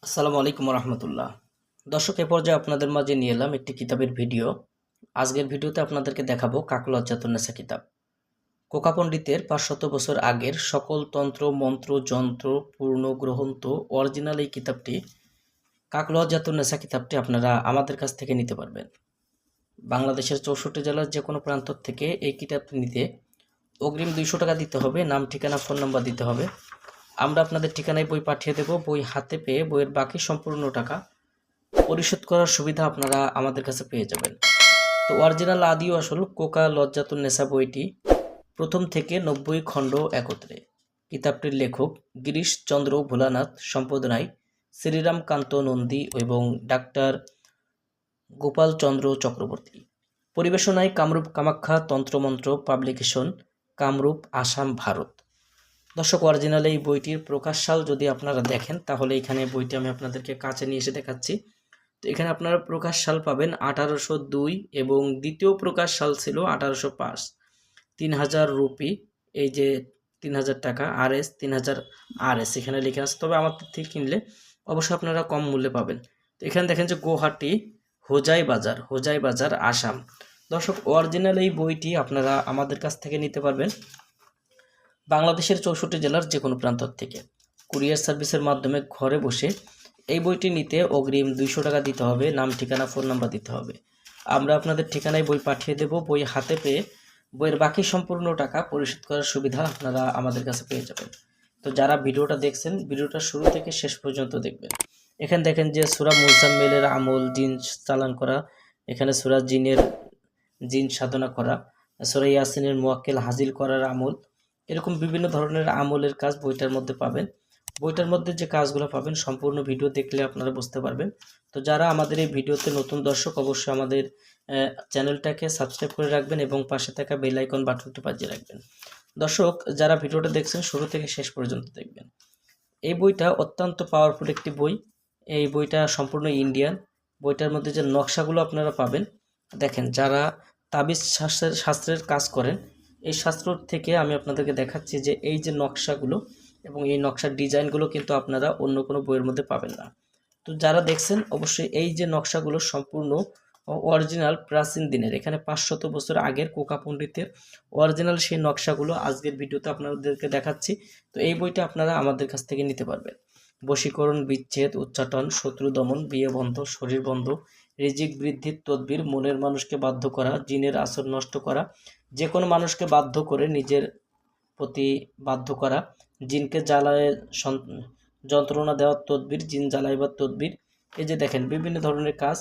আসসালামু আলাইকুম রহমতুল্লাহ। দর্শক, এ পর্যায়ে আপনাদের মাঝে নিয়ে এলাম একটি কিতাবের ভিডিও। আজকের ভিডিওতে আপনাদেরকে দেখাবো কাকলজ্জাতুন্নেসা কিতাব। কোকা পণ্ডিতের 500 বছর আগের সকল তন্ত্র মন্ত্র যন্ত্র পূর্ণ গ্রন্থ অরিজিনাল এই কিতাবটি, কাকলজ্জাতুন্নেসা কিতাবটি আপনারা আমাদের কাছ থেকে নিতে পারবেন। বাংলাদেশের 64 জেলার যে কোনো প্রান্ত থেকে এই কিতাবটি নিতে অগ্রিম 200 টাকা দিতে হবে। নাম, ঠিকানা, ফোন নাম্বার দিতে হবে। আমরা আপনাদের ঠিকানায় বই পাঠিয়ে দেব। বই হাতে পেয়ে বইয়ের বাকি সম্পূর্ণ টাকা পরিশোধ করার সুবিধা আপনারা আমাদের কাছে পেয়ে যাবেন। তো অরিজিনাল আদি ও আসল কোকা লজ্জাতুন্নেসা বইটি প্রথম থেকে 90 খণ্ড একত্রে। কিতাবটির লেখক গিরিশ চন্দ্র ভোলানাথ, সম্পাদনায় শ্রীরাম কান্ত নন্দী এবং ডাক্তার গোপাল চন্দ্র চক্রবর্তী, পরিবেশনায় কামরূপ কামাখ্যা তন্ত্রমন্ত্র পাবলিকেশন, কামরূপ, আসাম, ভারত। দর্শক, অরিজিনাল এই বইটির প্রকাশ সাল যদি আপনারা দেখেন, তাহলে এখানে বইটি আমি আপনাদেরকে কাছে নিয়ে এসে দেখাচ্ছি। তো এখানে আপনারা প্রকাশ সাল পাবেন 1802 এবং দ্বিতীয় প্রকাশ সাল ছিল 1805। 3000 রুপি, এই যে 3000 টাকা, RS 3000 RS এখানে লেখা আছে। তবে আমাদের থেকে কিনলে অবশ্যই আপনারা কম মূল্যে পাবেন। তো এখানে দেখেন যে গুয়াহাটি হোজাই বাজার আসাম। দর্শক, অরিজিনাল এই বইটি আপনারা আমাদের কাছ থেকে নিতে পারবেন বাংলাদেশের 64 জেলার যে কোনো প্রান্ত থেকে। কুরিয়ার সার্ভিসের মাধ্যমে ঘরে বসে এই বইটি নিতে অগ্রিম 200 টাকা দিতে হবে। নাম, ঠিকানা, ফোন নাম্বার দিতে হবে। আমরা আপনাদের ঠিকানায় বই পাঠিয়ে দেব। বই হাতে পেয়ে বইয়ের বাকি সম্পূর্ণ টাকা পরিশোধ করার সুবিধা আপনারা আমাদের কাছে পেয়ে যাবেন। তো যারা ভিডিওটা দেখছেন, ভিডিওটা শুরু থেকে শেষ পর্যন্ত দেখবেন। এখানে দেখেন যে সূরা মুজাম্মিলের আমল, জিন চালান করা, এখানে সূরা জিন সাধনা করা, সূরা ইয়াসিনের মুয়াক্কেল হাজিল করার আমল, এরকম বিভিন্ন ধরনের আমলের কাজ বইটার মধ্যে পাবেন। বইটার মধ্যে যে কাজগুলো পাবেন সম্পূর্ণ ভিডিও দেখলে আপনারা বুঝতে পারবেন। তো যারা আমাদের এই ভিডিওতে নতুন দর্শক, অবশ্যই আমাদের চ্যানেলটাকে সাবস্ক্রাইব করে রাখবেন এবং পাশে থাকা বেল আইকন বাটনটি বাজিয়ে রাখবেন। দর্শক, যারা ভিডিওটা দেখছেন শুরু থেকে শেষ পর্যন্ত দেখবেন। এই বইটা অত্যন্ত পাওয়ারফুল একটি বই। এই বইটা সম্পূর্ণ ইন্ডিয়ান। বইটার মধ্যে যে নকশাগুলো আপনারা পাবেন, দেখেন, যারা তাবিজ শাস্ত্রের কাজ করেন, এই শাস্ত্র থেকে আমি আপনাদেরকে দেখাচ্ছি যে এই যে নকশাগুলো এবং এই নকশার ডিজাইনগুলো কিন্তু আপনারা অন্য কোনো বইয়ের মধ্যে পাবেন না। তো যারা দেখছেন অবশ্যই এই যে নকশাগুলো সম্পূর্ণ অরিজিনাল প্রাচীন দিনের, এখানে 500 বছর আগের কোকা পণ্ডিতের অরিজিনাল সেই নকশাগুলো আজকের ভিডিওতে আপনাদেরকে দেখাচ্ছি। তো এই বইটা আপনারা আমাদের কাছ থেকে নিতে পারবেন। বশীকরণ, বিচ্ছেদ, উচ্চাটন, শত্রু দমন, বিয়ে বন্ধ, শরীর বন্ধ, রিজিক বৃদ্ধির তদবির, মনের মানুষকে বাধ্য করা, জিনের আসর নষ্ট করা, যে কোনো মানুষকে বাধ্য করে নিজের প্রতি বাধ্য করা, জিনকে জ্বালায় যন্ত্রণা দেওয়ার তদবির, জিন জ্বালাইবার তদবির। এই যে দেখেন বিভিন্ন ধরনের কাজ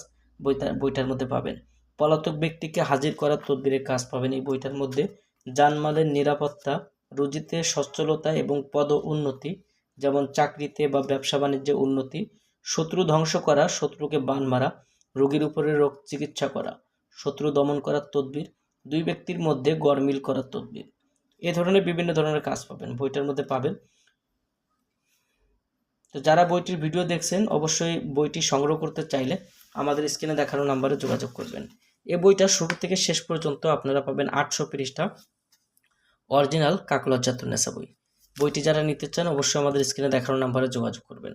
বইটার মধ্যে পাবেন। পলাতক ব্যক্তিকে হাজির করার তদবিরের কাজ পাবেন এই বইটার মধ্যে। জানমালের নিরাপত্তা, রুজিতে সচ্ছলতা এবং পদ উন্নতি, যেমন চাকরিতে বা ব্যবসা বাণিজ্যে উন্নতি, শত্রু ধ্বংস করা, শত্রুকে বান মারা, রোগীর উপরে রোগ চিকিৎসা করা, শত্রু দমন করার তদবির, দুই ব্যক্তির মধ্যে গড়মিল করার তদবির। এ ধরনের বিভিন্ন ধরনের কাজ পাবেন বইটার মধ্যে পাবেন। তো যারা বইটির ভিডিও দেখছেন অবশ্যই বইটি সংগ্রহ করতে চাইলে আমাদের স্ক্রিনে দেখানো নাম্বারে যোগাযোগ করবেন। এই বইটা শুরু থেকে শেষ পর্যন্ত আপনারা পাবেন 800 পৃষ্ঠা অরিজিনাল কাকলজ্জাতুন্নেসা বই। বইটি যারা নিতে চান অবশ্যই আমাদের স্ক্রিনে দেখানো নাম্বারে যোগাযোগ করবেন।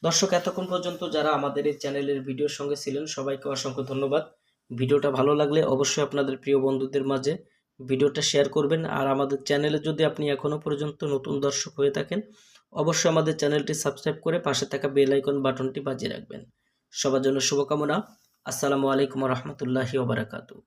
দর্শক, এতক্ষণ পর্যন্ত যারা আমাদের এই চ্যানেলের ভিডিওর সঙ্গে ছিলেন সবাইকে অসংখ্য ধন্যবাদ। ভিডিওটা ভালো লাগলে অবশ্যই আপনাদের প্রিয় বন্ধুদের মাঝে ভিডিওটা শেয়ার করবেন। আর আমাদের চ্যানেলে যদি আপনি এখনও পর্যন্ত নতুন দর্শক হয়ে থাকেন, অবশ্যই আমাদের চ্যানেলটি সাবস্ক্রাইব করে পাশে থাকা বেল আইকন বাটনটি বাজিয়ে রাখবেন। সবার জন্য শুভকামনা। আসসালামু আলাইকুম রহমতুল্লাহি ওয়া বারাকাতুহু।